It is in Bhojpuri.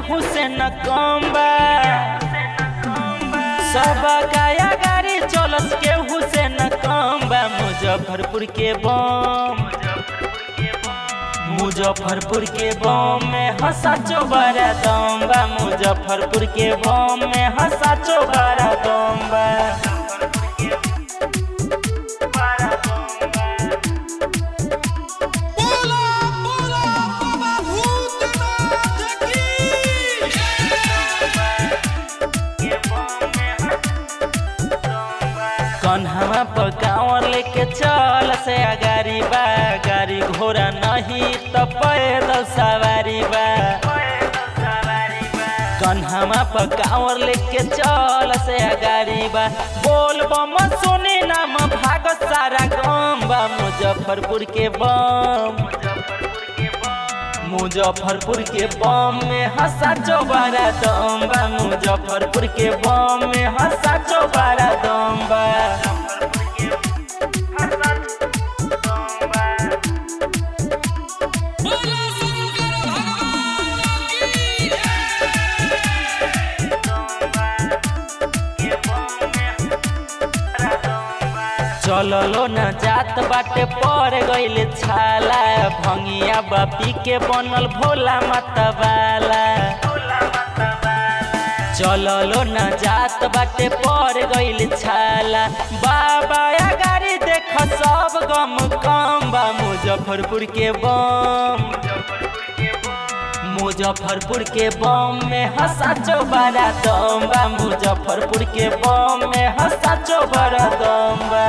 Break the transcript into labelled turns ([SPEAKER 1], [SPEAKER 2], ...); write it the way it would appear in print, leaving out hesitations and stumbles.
[SPEAKER 1] केहू से न कम बा। सब गाया गाड़ी चलस केहू से न कम बा। मुजफ्फरपुर के बम, मुजफ्फरपुर के बम में हंसाचो बड़ा दम बा। मुजफ्फरपुर के बम में हंसाचो बड़ा दम बा। कन्हवा पर कांवर लेके चल से गाड़ी बा। गाड़ी घोड़ा नहीं तो पैदल सवारी बा। कन्हवा पर कांवर लेके चल से गाड़ी बा। बोल बम सुनी नाम भागत सारा गम बा। मुजफ्फरपुर के बम, मुजफ्फरपुर के बम में हंसाचो बड़ा दम बा। मुजफ्फरपुर के बम में हंसाचो बड़ा दम बा। चललो न जात बाटे पड़ गइल छाला। भंगिया बापी के बनल भोला मतवाला। चललो न जात बाटे पड़ गइल छाला। बाबा गाड़ी देख सब गम कम बा। मुजफ्फरपुर के बम, मुजफ्फरपुर के बम में हंसाचो बड़ा दम बा। मुजफ्फरपुर के बम में हंसाचो बड़ा दम बा।